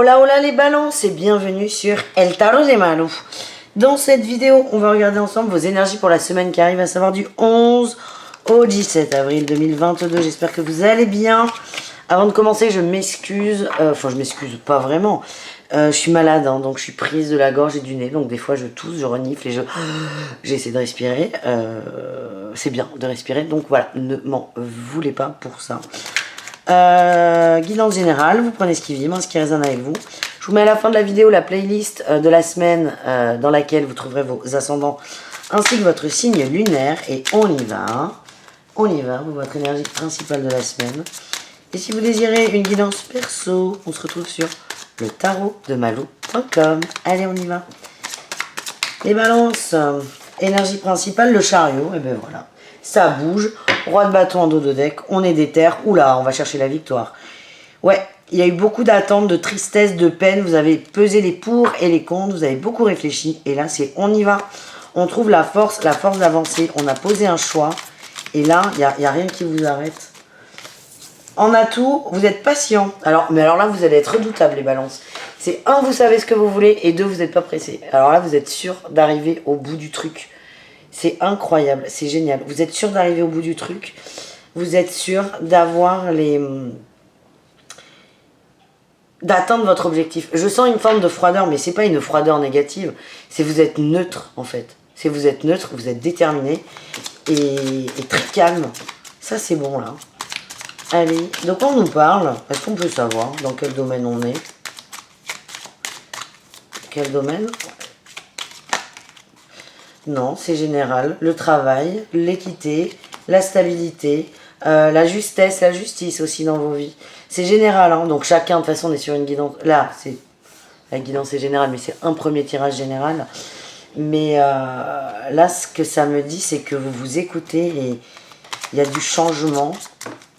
Hola hola les balances et bienvenue sur El Tarot de Malu. Dans cette vidéo, on va regarder ensemble vos énergies pour la semaine qui arrive, à savoir du 11 au 17 avril 2022. J'espère que vous allez bien. Avant de commencer, je m'excuse, enfin je m'excuse pas vraiment. Je suis malade, hein, donc je suis prise de la gorge et du nez, donc des fois je tousse, je renifle et j'essaie de respirer. C'est bien de respirer, donc voilà, ne m'en voulez pas pour ça. Guidance générale, vous prenez ce qui vibre, ce qui résonne avec vous. Je vous mets à la fin de la vidéo la playlist de la semaine dans laquelle vous trouverez vos ascendants ainsi que votre signe lunaire. Et on y va. On y va, votre énergie principale de la semaine. Et si vous désirez une guidance perso, on se retrouve sur le tarot de Malou.com. Allez, on y va. Les balances, énergie principale, le chariot, et ben voilà. Ça bouge, roi de bâton en dos de deck, on est déter, oula, on va chercher la victoire. Ouais, il y a eu beaucoup d'attentes, de tristesse, de peine, vous avez pesé les pour et les contre, vous avez beaucoup réfléchi, et là c'est on y va. On trouve la force d'avancer, on a posé un choix, et là, il n'y a rien qui vous arrête. En atout, vous êtes patient. Mais alors là, vous allez être redoutable, les balances. C'est un, vous savez ce que vous voulez, et deux, vous n'êtes pas pressé. Alors là, vous êtes sûr d'arriver au bout du truc. C'est incroyable, c'est génial. Vous êtes sûr d'arriver au bout du truc. Vous êtes sûr d'avoir d'atteindre votre objectif. Je sens une forme de froideur, mais c'est pas une froideur négative. C'est vous êtes neutre, en fait. C'est vous êtes neutre, vous êtes déterminé et très calme. Ça, c'est bon, là. Allez, de quoi on nous parle? Est-ce qu'on peut savoir dans quel domaine on est? Quel domaine? Non, c'est général. Le travail, l'équité, la stabilité, la justesse, la justice aussi dans vos vies. C'est général, hein, donc chacun, de toute façon, on est sur une guidance. Là, la guidance est générale, mais c'est un premier tirage général. Mais là, ce que ça me dit, c'est que vous vous écoutez et il y a du changement.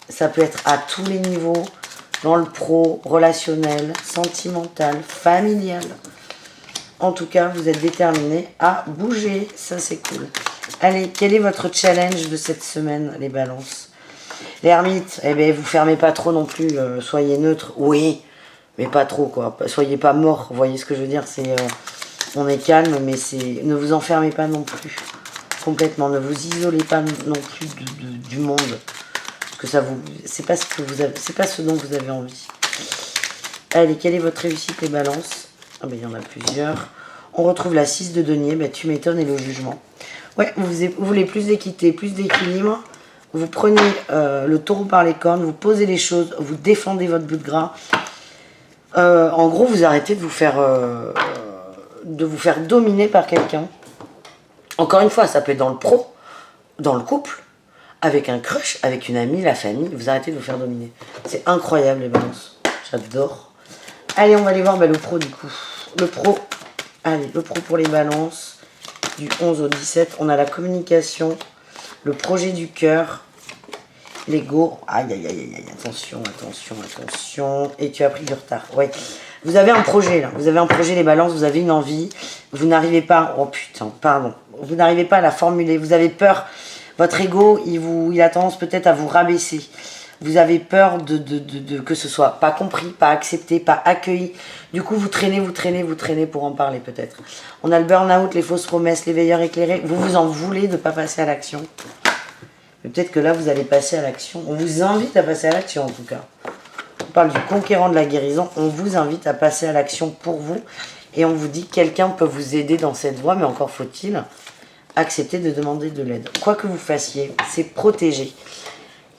Ça peut être à tous les niveaux, dans le pro, relationnel, sentimental, familial. En tout cas, vous êtes déterminé à bouger. Ça, c'est cool. Allez, quel est votre challenge de cette semaine, les balances? L'ermite, eh bien, vous fermez pas trop non plus. Soyez neutre. Oui, mais pas trop, quoi. Soyez pas mort. Vous voyez ce que je veux dire? On est calme, mais ne vous enfermez pas non plus. Complètement. Ne vous isolez pas non plus du monde. Parce que c'est pas c'est pas ce dont vous avez envie. Allez, quelle est votre réussite, les balances? Ah ben il y en a plusieurs. On retrouve la 6 de denier, ben tu m'étonnes, et le jugement. Ouais, vous voulez plus d'équité, plus d'équilibre. Vous prenez le taureau par les cornes, vous posez les choses, vous défendez votre bout de gras. En gros, vous arrêtez de vous faire dominer par quelqu'un. Encore une fois, ça peut être dans le pro, dans le couple, avec un crush, avec une amie, la famille. Vous arrêtez de vous faire dominer. C'est incroyable, les balances. J'adore. Allez, on va aller voir le pro du coup. Le pro. Allez, le pro pour les balances. Du 11 au 17, on a la communication, le projet du cœur, l'ego. Aïe, aïe, aïe, aïe, attention, attention, attention. Et tu as pris du retard. Ouais. Vous avez un projet là. Vous avez un projet, les balances. Vous avez une envie. Vous n'arrivez pas. Oh putain, pardon. Vous n'arrivez pas à la formuler. Vous avez peur. Votre ego, il a tendance peut-être à vous rabaisser. Vous avez peur que ce soit pas compris, pas accepté, pas accueilli. Du coup, vous traînez pour en parler peut-être. On a le burn-out, les fausses promesses, les veilleurs éclairés. Vous vous en voulez de ne pas passer à l'action. Mais peut-être que là, vous allez passer à l'action. On vous invite à passer à l'action en tout cas. On parle du conquérant de la guérison. On vous invite à passer à l'action pour vous. Et on vous dit que quelqu'un peut vous aider dans cette voie, mais encore faut-il accepter de demander de l'aide. Quoi que vous fassiez, c'est protéger.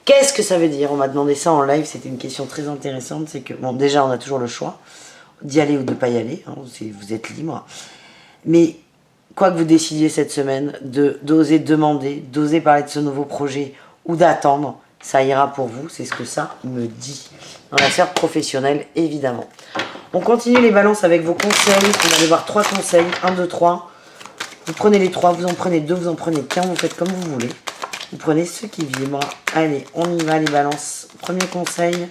Qu'est-ce que ça veut dire? On m'a demandé ça en live, c'était une question très intéressante. C'est que, bon, déjà, on a toujours le choix d'y aller ou de ne pas y aller. Hein, vous êtes libre. Mais quoi que vous décidiez cette semaine, d'oser demander, d'oser parler de ce nouveau projet ou d'attendre, ça ira pour vous. C'est ce que ça me dit. Dans la sphère professionnelle, évidemment. On continue les balances avec vos conseils. On va aller voir 3 conseils. 1, 2, 3. Vous prenez les 3, vous en prenez 2, vous en prenez qu'un. Vous faites comme vous voulez. Vous prenez ceux qui vibrent. Allez, on y va les balances. Premier conseil.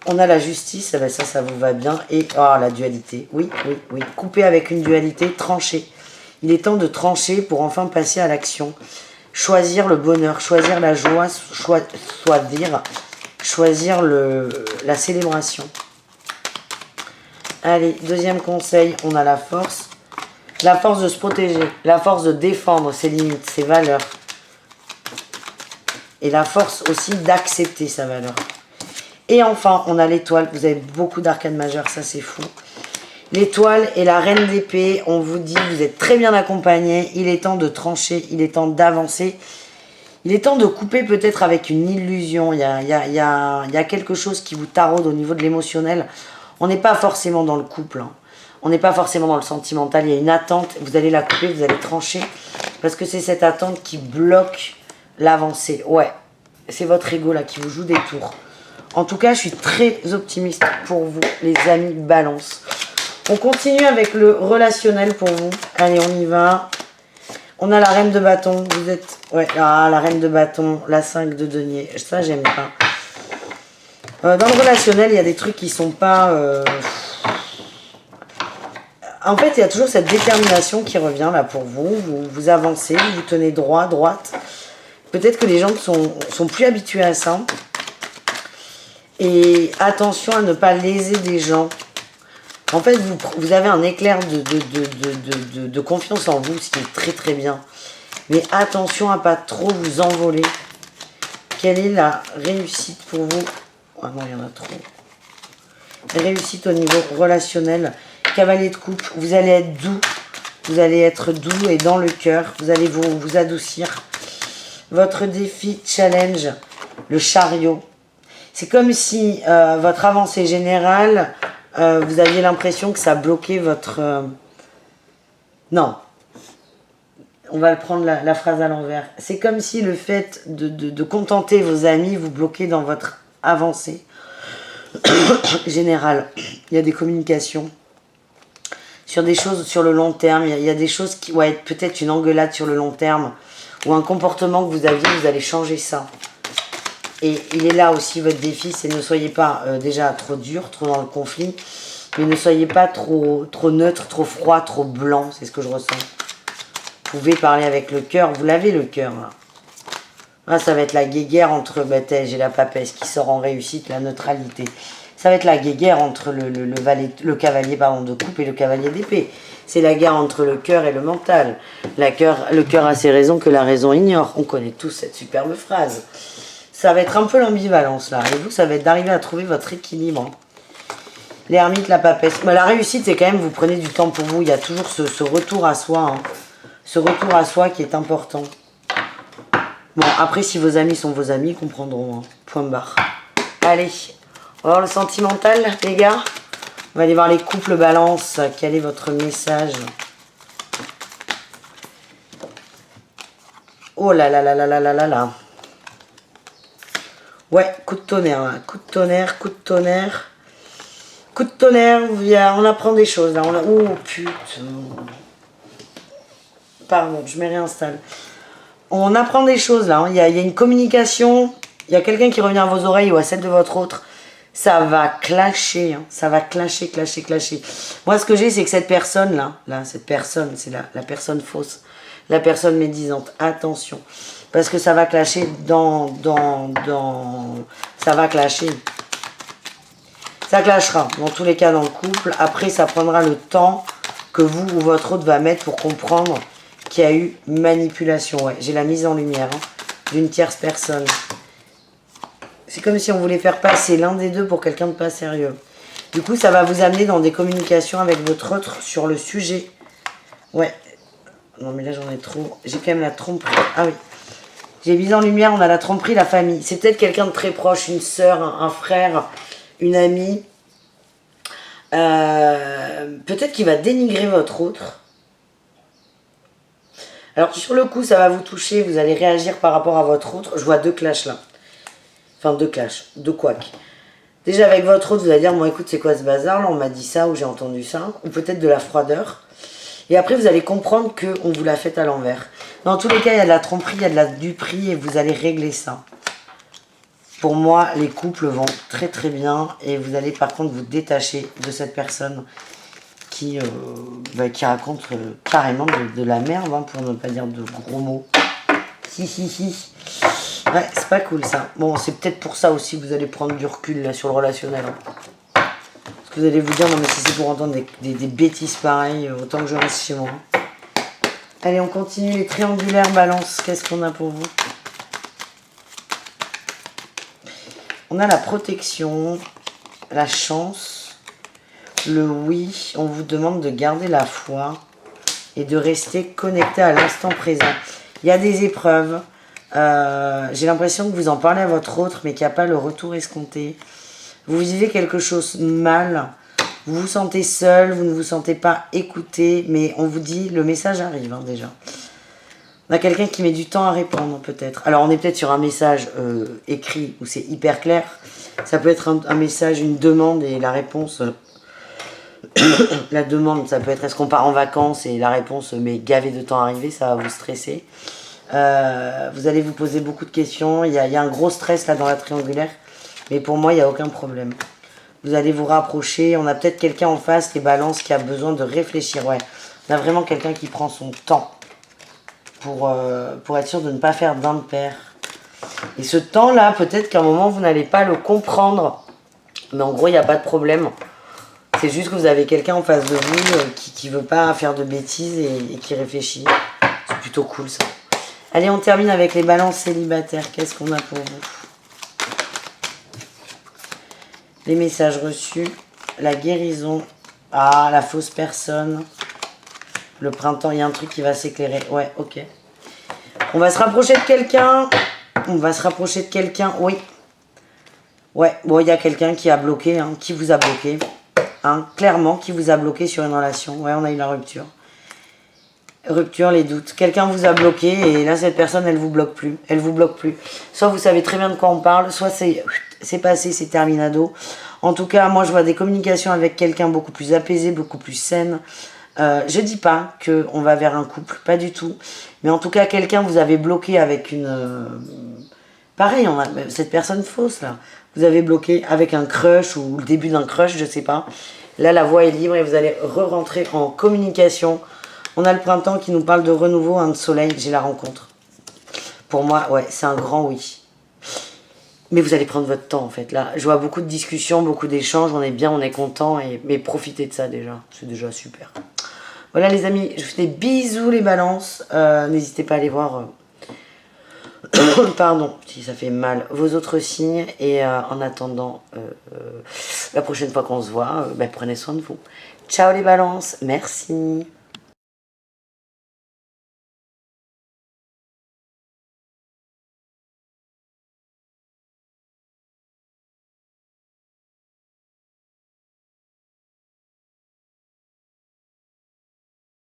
On a la justice. Eh ben ça vous va bien. Et la dualité. Oui, oui, oui. Couper avec une dualité, trancher. Il est temps de trancher pour enfin passer à l'action. Choisir le bonheur, choisir la joie, choisir la célébration. Allez, deuxième conseil, on a la force. La force de se protéger, la force de défendre ses limites, ses valeurs. Et la force aussi d'accepter sa valeur. Et enfin, on a l'étoile. Vous avez beaucoup d'arcades majeures, ça c'est fou. L'étoile et la reine d'épée, on vous dit, vous êtes très bien accompagnés. Il est temps de trancher, il est temps d'avancer. Il est temps de couper peut-être avec une illusion. Il y a quelque chose qui vous taraude au niveau de l'émotionnel. On n'est pas forcément dans le couple. Hein. On n'est pas forcément dans le sentimental. Il y a une attente. Vous allez la couper, vous allez trancher. Parce que c'est cette attente qui bloque l'avancée. Ouais, c'est votre ego là qui vous joue des tours. En tout cas, je suis très optimiste pour vous, les amis Balance. On continue avec le relationnel pour vous. Allez, on y va. On a la reine de bâton. Vous êtes... Ouais, la reine de bâton, la 5 de denier. Ça, j'aime pas. Dans le relationnel, il y a des trucs qui sont pas... En fait, il y a toujours cette détermination qui revient là pour vous. Vous avancez, vous tenez droit, droite. Peut-être que les gens sont plus habitués à ça. Et attention à ne pas léser des gens. En fait, vous avez un éclair de confiance en vous, ce qui est très très bien. Mais attention à ne pas trop vous envoler. Quelle est la réussite pour vous? Ah non, il y en a trop. Réussite au niveau relationnel. Cavalier de coupe, vous allez être doux. Vous allez être doux et dans le cœur. Vous allez vous adoucir. Votre défi, challenge, le chariot. C'est comme si votre avancée générale, vous aviez l'impression que ça bloquait votre... Non. On va le prendre la phrase à l'envers. C'est comme si le fait de contenter vos amis vous bloquait dans votre avancée générale. Il y a des communications sur des choses sur le long terme. Il y a des choses qui vont être peut-être une engueulade sur le long terme ou un comportement que vous aviez, vous allez changer ça. Et il est là aussi votre défi, c'est ne soyez pas déjà trop dur, trop dans le conflit, mais ne soyez pas trop neutre, trop froid, trop blanc, c'est ce que je ressens. Vous pouvez parler avec le cœur, vous l'avez le cœur là. Là, ça va être la guéguerre entre Bethège et la papesse qui sort en réussite, la neutralité. Ça va être la guéguerre entre le cavalier de coupe et le cavalier d'épée. C'est la guerre entre le cœur et le mental. Le cœur a ses raisons que la raison ignore. On connaît tous cette superbe phrase. Ça va être un peu l'ambivalence là. Et vous, ça va être d'arriver à trouver votre équilibre. L'ermite, la papesse. Mais la réussite, c'est quand même, vous prenez du temps pour vous. Il y a toujours ce retour à soi. Hein. Ce retour à soi qui est important. Bon, après, si vos amis sont vos amis, ils comprendront. Hein. Point barre. Allez, on va voir le sentimental, les gars. On va aller voir les couples balance. Quel est votre message? Oh là là là là là là là là. Ouais, coup de tonnerre, là. Coup de tonnerre, coup de tonnerre. Coup de tonnerre, on apprend des choses, là. Oh, putain. Pardon, je me réinstalle. On apprend des choses, là. Hein. Il y a une communication. Il y a quelqu'un qui revient à vos oreilles ou à celle de votre autre. Ça va clasher. Hein. Ça va clasher. Moi, ce que j'ai, c'est que cette personne-là, cette personne, c'est la personne fausse. La personne médisante. Attention. Parce que ça va clasher ça va clasher. Ça clashera, dans tous les cas dans le couple. Après, ça prendra le temps que vous ou votre autre va mettre pour comprendre qu'il y a eu manipulation. Ouais, j'ai la mise en lumière hein, d'une tierce personne. C'est comme si on voulait faire passer l'un des deux pour quelqu'un de pas sérieux. Du coup, ça va vous amener dans des communications avec votre autre sur le sujet. Ouais. Non, mais là, j'en ai trop. J'ai quand même la tromperie. Ah oui. J'ai mis en lumière, on a la tromperie, la famille. C'est peut-être quelqu'un de très proche, une sœur, un frère, une amie. Peut-être qu'il va dénigrer votre autre. Alors sur le coup, ça va vous toucher, vous allez réagir par rapport à votre autre. Je vois deux clashs là. Enfin, deux clashs, deux couacs. Déjà avec votre autre, vous allez dire, bon écoute, c'est quoi ce bazar là? On m'a dit ça ou j'ai entendu ça. Ou peut-être de la froideur. Et après, vous allez comprendre qu'on vous l'a fait à l'envers. Dans tous les cas, il y a de la tromperie, il y a de la duperie et vous allez régler ça. Pour moi, les couples vont très très bien et vous allez par contre vous détacher de cette personne qui raconte carrément de la merde, hein, pour ne pas dire de gros mots. Ouais, c'est pas cool ça. Bon, c'est peut-être pour ça aussi que vous allez prendre du recul là sur le relationnel. Hein. Parce que vous allez vous dire, non mais si c'est pour entendre des bêtises pareilles, autant que je reste chez moi. Allez, on continue les triangulaires balance. Qu'est-ce qu'on a pour vous? On a la protection, la chance, le oui. On vous demande de garder la foi et de rester connecté à l'instant présent. Il y a des épreuves. J'ai l'impression que vous en parlez à votre autre, mais qu'il n'y a pas le retour escompté. Vous vivez quelque chose mal. Vous vous sentez seul, vous ne vous sentez pas écouté, mais on vous dit, le message arrive hein, déjà. On a quelqu'un qui met du temps à répondre peut-être. Alors on est peut-être sur un message écrit où c'est hyper clair. Ça peut être un message, une demande et la réponse... la demande, ça peut être est-ce qu'on part en vacances et la réponse mais gavé de temps à arriver, ça va vous stresser. Vous allez vous poser beaucoup de questions. Il y a un gros stress là dans la triangulaire, mais pour moi il n'y a aucun problème. Vous allez vous rapprocher. On a peut-être quelqu'un en face, les balances, qui a besoin de réfléchir. Ouais, on a vraiment quelqu'un qui prend son temps pour être sûr de ne pas faire d'impair. Et ce temps-là, peut-être qu'à un moment, vous n'allez pas le comprendre. Mais en gros, il n'y a pas de problème. C'est juste que vous avez quelqu'un en face de vous qui ne veut pas faire de bêtises et qui réfléchit. C'est plutôt cool, ça. Allez, on termine avec les balances célibataires. Qu'est-ce qu'on a pour vous? Les messages reçus, la guérison, ah, la fausse personne, le printemps, il y a un truc qui va s'éclairer. Ouais, ok. On va se rapprocher de quelqu'un. On va se rapprocher de quelqu'un, oui. Ouais, bon, il y a quelqu'un qui a bloqué, hein, qui vous a bloqué. Hein, clairement, qui vous a bloqué sur une relation. Ouais, on a eu la rupture. Rupture, les doutes. Quelqu'un vous a bloqué et là, cette personne, elle vous bloque plus. Elle vous bloque plus. Soit vous savez très bien de quoi on parle, soit c'est passé, c'est terminado. En tout cas, moi, je vois des communications avec quelqu'un beaucoup plus apaisé, beaucoup plus saine. Je dis pas qu'on va vers un couple, pas du tout. Mais en tout cas, quelqu'un vous avez bloqué avec une... pareil, cette personne fausse, là. Vous avez bloqué avec un crush ou le début d'un crush, je sais pas. Là, la voie est libre et vous allez re-rentrer en communication. On a le printemps qui nous parle de renouveau, de soleil, j'ai la rencontre. Pour moi, ouais, c'est un grand oui. Mais vous allez prendre votre temps, en fait. Là, je vois beaucoup de discussions, beaucoup d'échanges. On est bien, on est content. Mais profitez de ça, déjà. C'est déjà super. Voilà, les amis. Je vous fais des bisous, les balances. N'hésitez pas à aller voir... pardon, si ça fait mal, vos autres signes. Et en attendant, la prochaine fois qu'on se voit, prenez soin de vous. Ciao, les balances. Merci.